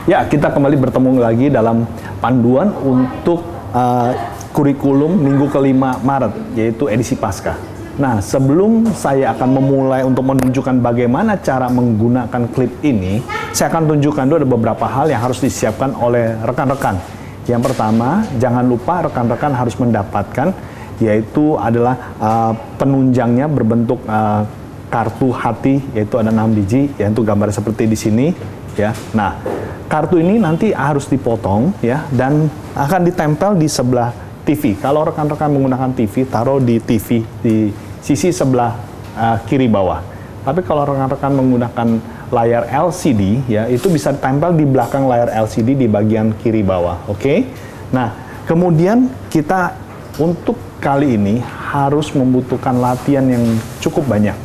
Ya, kita kembali bertemu lagi dalam panduan untuk kurikulum minggu kelima Maret, yaitu edisi Paskah. Nah, sebelum saya akan memulai untuk menunjukkan bagaimana cara menggunakan klip ini, saya akan tunjukkan dulu ada beberapa hal yang harus disiapkan oleh rekan-rekan. Yang pertama, jangan lupa rekan-rekan harus mendapatkan, yaitu adalah penunjangnya berbentuk kartu hati, yaitu ada 6 biji, yaitu gambar seperti di sini, ya. Nah, kartu ini nanti harus dipotong, ya, dan akan ditempel di sebelah TV. Kalau rekan-rekan menggunakan TV, taruh di TV di sisi sebelah kiri bawah. Tapi kalau rekan-rekan menggunakan layar LCD, ya, itu bisa ditempel di belakang layar LCD di bagian kiri bawah. Oke? Nah, kemudian kita untuk kali ini harus membutuhkan latihan yang cukup banyak.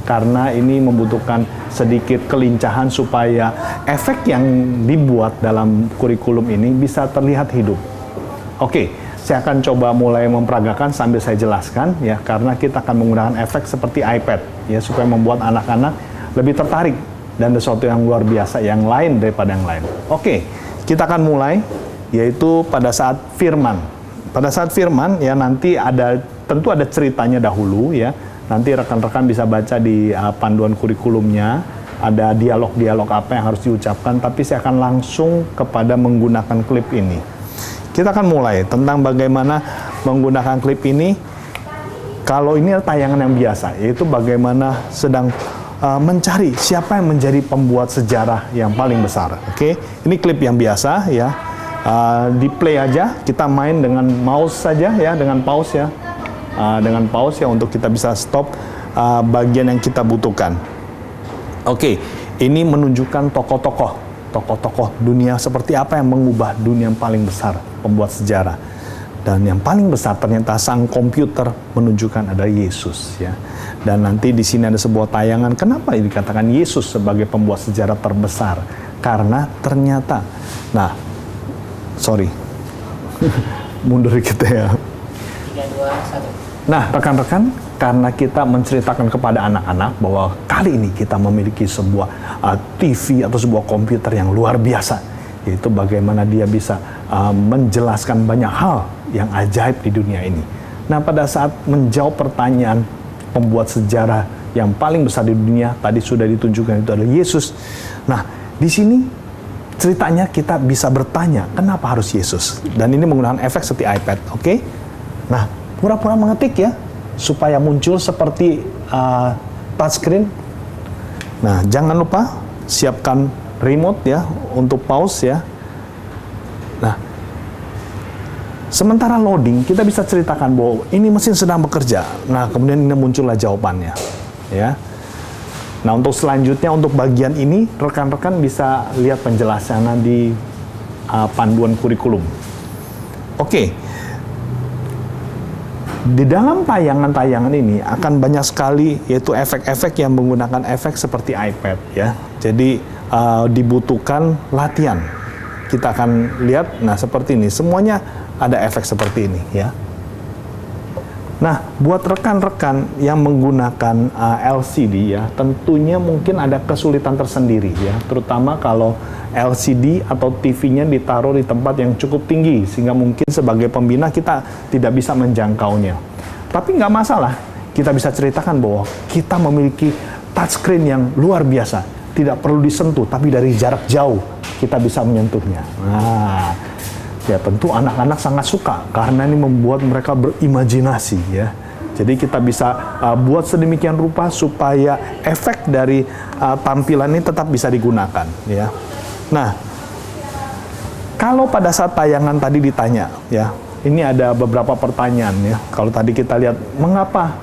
Karena ini membutuhkan sedikit kelincahan supaya efek yang dibuat dalam kurikulum ini bisa terlihat hidup. Oke, saya akan coba mulai memperagakan sambil saya jelaskan, ya, karena kita akan menggunakan efek seperti iPad, ya, supaya membuat anak-anak lebih tertarik dan sesuatu yang luar biasa, yang lain daripada yang lain. Oke, kita akan mulai, yaitu pada saat firman. Pada saat firman, ya, nanti tentu ada ceritanya dahulu, ya. Nanti rekan-rekan bisa baca di panduan kurikulumnya, ada dialog-dialog apa yang harus diucapkan, tapi saya akan langsung kepada menggunakan klip ini. Kita akan mulai tentang bagaimana menggunakan klip ini. Kalau ini adalah tayangan yang biasa, yaitu bagaimana sedang mencari siapa yang menjadi pembuat sejarah yang paling besar. Oke, ini klip yang biasa, ya. Di play aja, kita main dengan mouse saja, ya, dengan pause, ya. Dengan pause, ya, untuk kita bisa stop bagian yang kita butuhkan. Oke, ini menunjukkan tokoh-tokoh dunia seperti apa yang mengubah dunia yang paling besar, pembuat sejarah. Dan yang paling besar ternyata sang komputer menunjukkan ada Yesus, ya. Dan nanti di sini ada sebuah tayangan, kenapa dikatakan Yesus sebagai pembuat sejarah terbesar? Karena ternyata, mundur dikit, ya. 3, 2, 1. Nah, rekan-rekan, karena kita menceritakan kepada anak-anak bahwa kali ini kita memiliki sebuah TV atau sebuah komputer yang luar biasa, yaitu bagaimana dia bisa menjelaskan banyak hal yang ajaib di dunia ini. Nah, pada saat menjawab pertanyaan pembuat sejarah yang paling besar di dunia, tadi sudah ditunjukkan itu adalah Yesus. Nah, di sini ceritanya kita bisa bertanya, kenapa harus Yesus? Dan ini menggunakan efek seperti iPad, oke? Nah, pura-pura mengetik, ya, supaya muncul seperti touchscreen. Nah, jangan lupa siapkan remote, ya, untuk pause, ya. Nah, sementara loading, kita bisa ceritakan bahwa ini mesin sedang bekerja. Nah, kemudian ini muncullah jawabannya, ya. Nah, untuk selanjutnya, untuk bagian ini, rekan-rekan bisa lihat penjelasannya di panduan kurikulum. Oke. Di dalam tayangan-tayangan ini akan banyak sekali, yaitu efek-efek yang menggunakan efek seperti iPad, ya. Jadi dibutuhkan latihan. Kita akan lihat, nah, seperti ini. Semuanya ada efek seperti ini, ya. Nah, buat rekan-rekan yang menggunakan LCD, ya, tentunya mungkin ada kesulitan tersendiri, ya. Terutama kalau LCD atau TV-nya ditaruh di tempat yang cukup tinggi, sehingga mungkin sebagai pembina kita tidak bisa menjangkaunya. Tapi nggak masalah, kita bisa ceritakan bahwa kita memiliki touchscreen yang luar biasa. Tidak perlu disentuh, tapi dari jarak jauh kita bisa menyentuhnya. Nah, ya, tentu anak-anak sangat suka karena ini membuat mereka berimajinasi, ya. Jadi kita bisa buat sedemikian rupa supaya efek dari tampilan ini tetap bisa digunakan, ya. Nah, kalau pada saat tayangan tadi ditanya, ya, ini ada beberapa pertanyaan, ya. Kalau tadi kita lihat, mengapa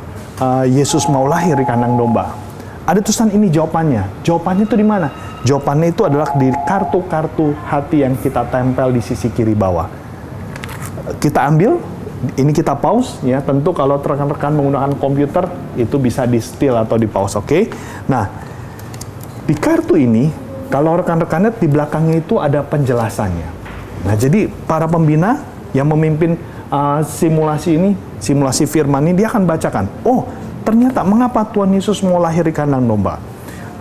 Yesus mau lahir di kandang domba? Ada tulisan ini jawabannya. Jawabannya itu di mana? Jawabannya itu adalah di kartu-kartu hati yang kita tempel di sisi kiri bawah. Kita ambil, ini kita pause, ya. Tentu kalau rekan-rekan menggunakan komputer, itu bisa di steal atau di pause, oke? Nah, di kartu ini, kalau rekan-rekan lihat di belakangnya itu ada penjelasannya. Nah, jadi para pembina yang memimpin simulasi ini, simulasi firman ini, dia akan bacakan, oh, ternyata mengapa Tuhan Yesus mau lahir di kandang domba?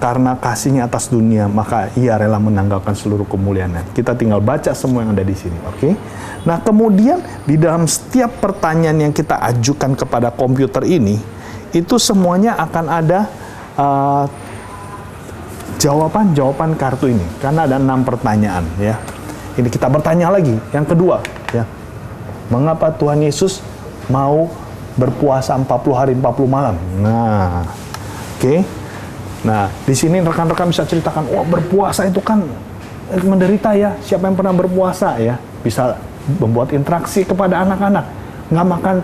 karena kasihnya atas dunia, maka ia rela menanggalkan seluruh kemuliaannya. Kita tinggal baca semua yang ada di sini, oke? Nah, kemudian di dalam setiap pertanyaan yang kita ajukan kepada komputer ini, itu semuanya akan ada jawaban kartu ini, karena ada 6 pertanyaan, ya. Ini kita bertanya lagi, yang kedua, ya. Mengapa Tuhan Yesus mau berpuasa 40 hari 40 malam? Nah, oke. Nah, di sini rekan-rekan bisa ceritakan, wah, berpuasa itu kan menderita ya. Siapa yang pernah berpuasa ya? Bisa membuat interaksi kepada anak-anak. Nggak makan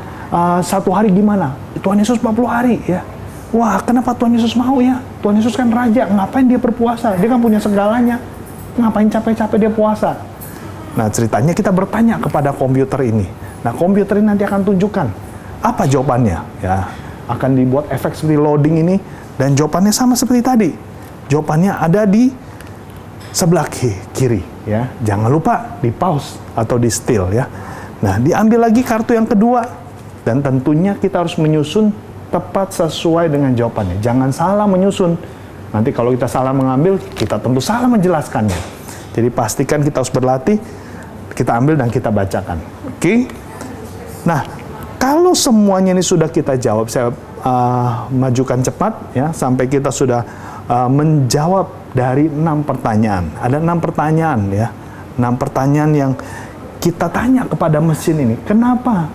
1 hari gimana? Tuhan Yesus 40 hari ya. Wah, kenapa Tuhan Yesus mau ya? Tuhan Yesus kan raja, ngapain dia berpuasa? Dia kan punya segalanya. Ngapain capek-capek dia puasa? Nah, ceritanya kita bertanya kepada komputer ini. Nah, komputer ini nanti akan tunjukkan apa jawabannya. Ya, akan dibuat efek seperti loading ini, dan jawabannya sama seperti tadi. Jawabannya ada di sebelah kiri. Ya, jangan lupa di pause atau di still ya. Nah, diambil lagi kartu yang kedua, dan tentunya kita harus menyusun tepat sesuai dengan jawabannya. Jangan salah menyusun. Nanti kalau kita salah mengambil, kita tentu salah menjelaskannya. Jadi pastikan kita harus berlatih, kita ambil dan kita bacakan. Oke? Nah, kalau semuanya ini sudah kita jawab, saya majukan cepat ya, sampai kita sudah menjawab dari 6 pertanyaan. Ada 6 pertanyaan ya. 6 pertanyaan yang kita tanya kepada mesin ini, kenapa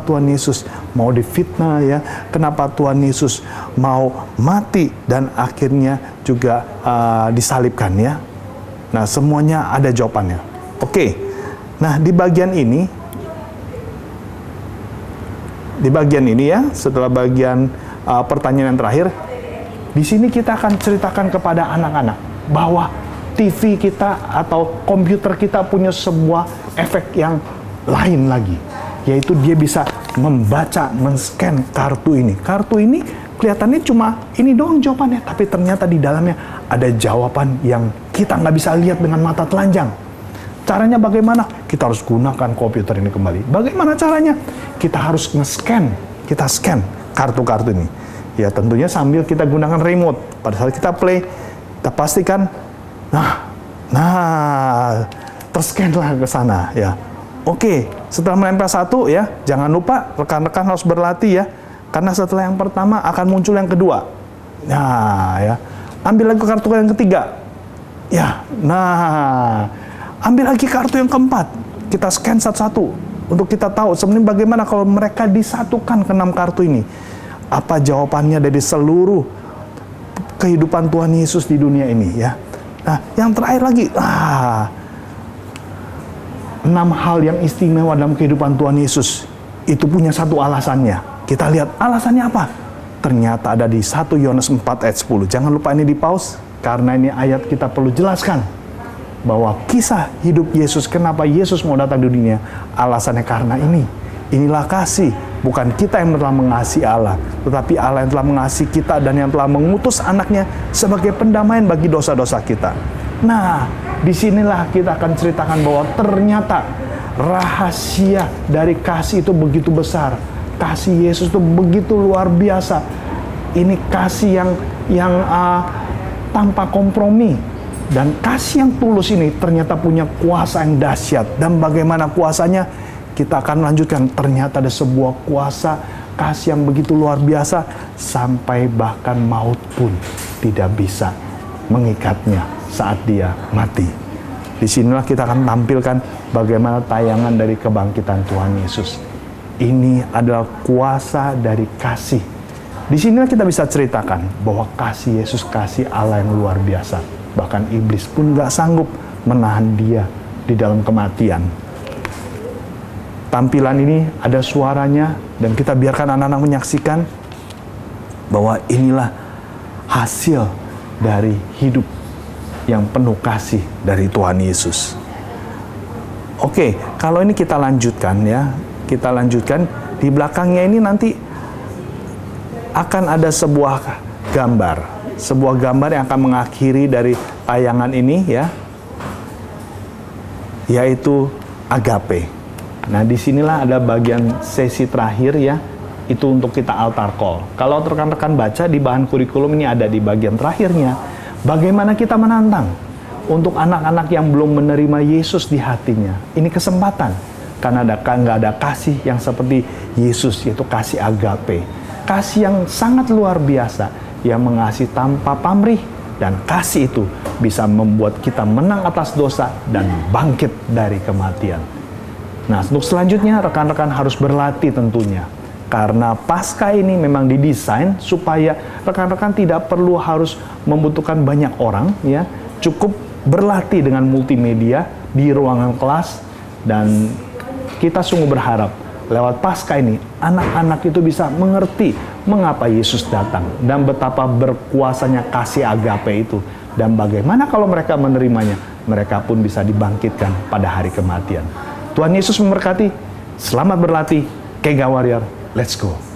Tuhan Yesus mau difitnah ya, kenapa Tuhan Yesus mau mati dan akhirnya juga disalibkan ya. Nah, semuanya ada jawabannya. Oke, nah di bagian ini ya, setelah bagian pertanyaan yang terakhir, di sini kita akan ceritakan kepada anak-anak bahwa TV kita atau komputer kita punya sebuah efek yang lain lagi, yaitu dia bisa membaca, men-scan kartu ini. Kartu ini kelihatannya cuma ini doang jawabannya, tapi ternyata di dalamnya ada jawaban yang kita nggak bisa lihat dengan mata telanjang. Caranya bagaimana? Kita harus gunakan komputer ini kembali. Bagaimana caranya? Kita harus nge-scan, kita scan kartu-kartu ini. Ya tentunya sambil kita gunakan remote. Pada saat kita play, kita pastikan terscanlah ke sana ya. Oke, setelah menempel 1 ya, jangan lupa rekan-rekan harus berlatih ya. Karena setelah yang pertama akan muncul yang kedua. Nah, ya. Ambil lagi kartu yang ketiga. Ya. Nah, ambil lagi kartu yang keempat. Kita scan satu-satu untuk kita tahu sebenarnya bagaimana kalau mereka disatukan ke 6 kartu ini. Apa jawabannya dari seluruh kehidupan Tuhan Yesus di dunia ini ya. Nah, yang terakhir lagi, 6 hal yang istimewa dalam kehidupan Tuhan Yesus. Itu punya satu alasannya. Kita lihat alasannya apa? Ternyata ada di 1 Yohanes 4 ayat 10. Jangan lupa ini di pause, karena ini ayat kita perlu jelaskan. Bahwa kisah hidup Yesus, kenapa Yesus mau datang di dunia, alasannya karena ini. Inilah kasih. Bukan kita yang telah mengasihi Allah, tetapi Allah yang telah mengasihi kita dan yang telah mengutus anaknya sebagai pendamaian bagi dosa-dosa kita. Nah, disinilah kita akan ceritakan bahwa ternyata rahasia dari kasih itu begitu besar. Kasih Yesus itu begitu luar biasa. Ini kasih yang tanpa kompromi. Dan kasih yang tulus ini ternyata punya kuasa yang dahsyat. Dan bagaimana kuasanya? Kita akan lanjutkan. Ternyata ada sebuah kuasa kasih yang begitu luar biasa, sampai bahkan maut pun tidak bisa mengikatnya saat dia mati. Disinilah kita akan tampilkan bagaimana tayangan dari kebangkitan Tuhan Yesus. Ini adalah kuasa dari kasih. Disinilah kita bisa ceritakan bahwa kasih Yesus, kasih Allah yang luar biasa. Bahkan iblis pun gak sanggup menahan dia di dalam kematian. Tampilan ini ada suaranya, dan kita biarkan anak-anak menyaksikan bahwa inilah hasil dari hidup yang penuh kasih dari Tuhan Yesus. Oke, kalau ini kita lanjutkan ya. Kita lanjutkan, di belakangnya ini nanti akan ada sebuah gambar. Sebuah gambar yang akan mengakhiri dari tayangan ini ya. Yaitu agape. Nah, disinilah ada bagian sesi terakhir ya, itu untuk kita altar call. Kalau rekan-rekan baca di bahan kurikulum ini ada di bagian terakhirnya, bagaimana kita menantang untuk anak-anak yang belum menerima Yesus di hatinya. Ini kesempatan, karena nggak ada kasih yang seperti Yesus, yaitu kasih agape. Kasih yang sangat luar biasa, yang mengasihi tanpa pamrih, dan kasih itu bisa membuat kita menang atas dosa dan bangkit dari kematian. Nah, untuk selanjutnya rekan-rekan harus berlatih tentunya. Karena Paskah ini memang didesain supaya rekan-rekan tidak perlu harus membutuhkan banyak orang, ya. Cukup berlatih dengan multimedia di ruangan kelas, dan kita sungguh berharap lewat Paskah ini anak-anak itu bisa mengerti mengapa Yesus datang dan betapa berkuasanya kasih agape itu, dan bagaimana kalau mereka menerimanya, mereka pun bisa dibangkitkan pada hari kematian. Tuhan Yesus memberkati. Selamat berlatih, Kega Warrior. Let's go.